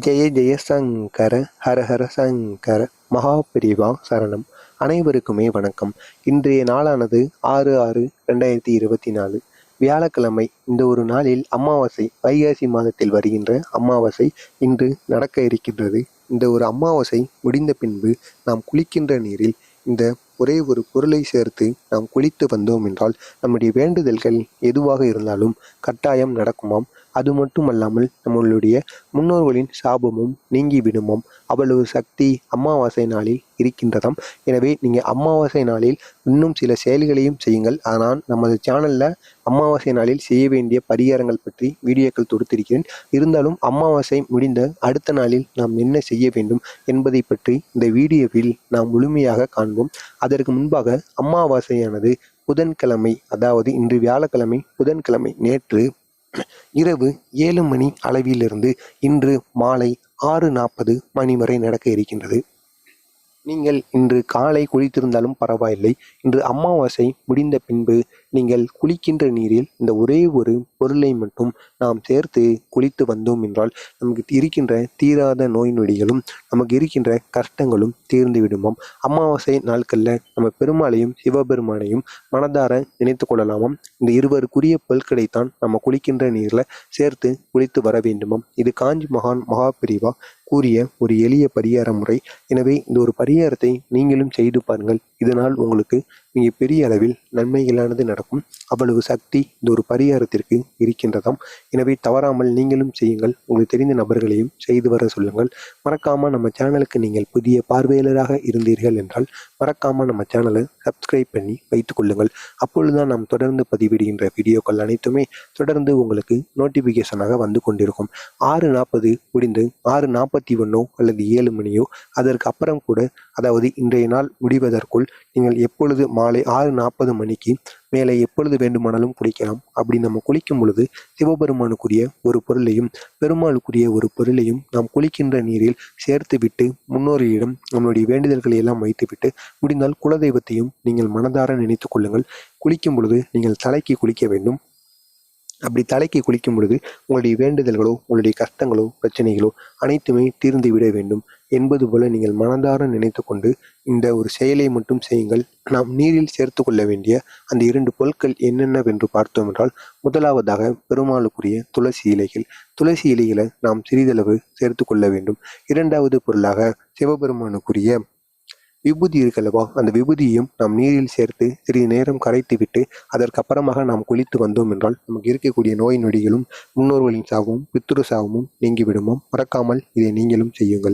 ஜெய ஜெய சங்கர ஹர ஹர சங்கர மகாபிரிவா சரணம். அனைவருக்குமே வணக்கம். இன்றைய நாளானது 6/6/2024 வியாழக்கிழமை. இந்த ஒரு நாளில் அமாவாசை, வைகாசி மாதத்தில் வருகின்ற அமாவாசை இன்று நடக்க இருக்கின்றது. இந்த ஒரு அமாவாசை முடிந்த பின்பு நாம் குளிக்கின்ற நீரில் இந்த ஒரே ஒரு பொருளை சேர்த்து நாம் குளித்து வந்தோம் என்றால் நம்முடைய வேண்டுதல்கள் எதுவாக இருந்தாலும் கட்டாயம் நடக்குமாம். அது மட்டுமல்லாமல் நம்மளுடைய முன்னோர்களின் சாபமும் நீங்கி விடுமாம். அவ்வளவு சக்தி அமாவாசை நாளில் இருக்கின்றதாம். எனவே நீங்கள் அமாவாசை நாளில் இன்னும் சில செயல்களையும் செய்யுங்கள். ஆனால் நமது சேனலில் அமாவாசை நாளில் செய்ய வேண்டிய பரிகாரங்கள் பற்றி வீடியோக்கள் தொடுத்திருக்கிறேன். இருந்தாலும் அமாவாசை முடிந்த அடுத்த நாளில் நாம் என்ன செய்ய வேண்டும் என்பதை பற்றி இந்த வீடியோவில் நாம் முழுமையாக காண்போம். அதற்கு முன்பாக அமாவாசையானது புதன்கிழமை, அதாவது இன்று வியாழக்கிழமை, புதன்கிழமை நேற்று இரவு 7 மணி அளவிலிருந்து இன்று மாலை 6:40 மணி வரை நடக்க இருக்கின்றது. நீங்கள் இன்று காலை குளித்திருந்தாலும் பரவாயில்லை. இன்று அமாவாசை முடிந்த பின்பு நீங்கள் குளிக்கின்ற நீரில் இந்த ஒரே ஒரு பொருளை மட்டும் நாம் சேர்த்து குளித்து வந்தோம் என்றால் நமக்கு இருக்கின்ற தீராத நோய் நொடிகளும் நமக்கு இருக்கின்ற கஷ்டங்களும் தீர்ந்து விடுமாம். அமாவாசை நாட்களில் நம்ம பெருமாளையும் சிவபெருமானையும் மனதார நினைத்து கொள்ளலாமாம். இந்த இருவருக்குரிய பொருட்களைத்தான் நம்ம குளிக்கின்ற நீரில் சேர்த்து குளித்து வர வேண்டுமாம். இது காஞ்சி மகான் மகாபிரிவா கூறிய ஒரு எளிய பரிகார முறை. எனவே இந்த ஒரு பரிகாரத்தை நீங்களும் செய்து பாருங்கள். இதனால் உங்களுக்கு மிகப்பெரிய அளவில் நன்மைகளானது நடக்கும். அவ்வளவு சக்தி இந்த ஒரு பரிகாரத்திற்கு இருக்கின்றதாம். எனவே தவறாமல் நீங்களும் செய்யுங்கள். உங்களுக்கு தெரிந்த நபர்களையும் செய்து வர சொல்லுங்கள். மறக்காம நம்ம சேனலுக்கு நீங்கள் புதிய பார்வையாளராக இருந்தீர்கள் என்றால் மறக்காம நம்ம சேனலை சப்ஸ்கிரைப் பண்ணி வைத்துக் கொள்ளுங்கள். அப்பொழுதுதான் நாம் தொடர்ந்து பதிவிடுகின்ற வீடியோக்கள் அனைத்துமே தொடர்ந்து உங்களுக்கு நோட்டிபிகேஷனாக வந்து கொண்டிருக்கும். 6:40 முடிந்து 6:41 அல்லது 7 மணியோ அதற்கு அப்புறம் கூட, அதாவது இன்றைய நாள் முடிவதற்குள் நீங்கள் எப்பொழுது மாலை 6:40 மணிக்கு மேலே எப்பொழுது வேண்டுமானாலும் குளிக்கலாம். அப்படி நம்ம குளிக்கும் பொழுது சிவபெருமானுக்குரிய ஒரு பொருளையும் பெருமாளுக்குரிய ஒரு பொருளையும் நாம் குளிக்கின்ற நீரில் சேர்த்து விட்டு முன்னோரிடம் நம்மளுடைய வேண்டுதல்களை எல்லாம் வைத்துவிட்டு முடிந்தால் குலதெய்வத்தையும் நீங்கள் மனதார நினைத்து கொள்ளுங்கள். குளிக்கும் பொழுது நீங்கள் தலைக்கு குளிக்க வேண்டும். அப்படி தலைக்கு குளிக்கும் பொழுது உங்களுடைய வேண்டுதல்களோ உங்களுடைய கஷ்டங்களோ பிரச்சனைகளோ அனைத்துமே தீர்ந்து விட வேண்டும் என்பது போல நீங்கள் மனதார நினைத்து கொண்டு இந்த ஒரு செயலை மட்டும் செய்யுங்கள். நாம் நீரில் சேர்த்து கொள்ள வேண்டிய அந்த 2 பொருட்கள் என்னென்னவென்று பார்த்தோம் என்றால், முதலாவதாக பெருமாளுக்குரிய துளசி இலைகள். துளசி இலைகளை நாம் சிறிதளவு சேர்த்து கொள்ள வேண்டும். இரண்டாவது பொருளாக சிவபெருமானுக்குரிய விபூதி இருக்கல்லவா, அந்த விபூதியையும் நாம் நீரில் சேர்த்து சிறிது நேரம் கரைத்து விட்டு அதற்கப்புறமாக நாம் குளித்து வந்தோம் என்றால் நமக்கு இருக்கக்கூடிய நோய் நொடிகளும் முன்னோர்களின் சாபமும் பித்ரு சாபமும் நீங்கிவிடுமாம். மறக்காமல் இதை நீங்களும் செய்யுங்கள்.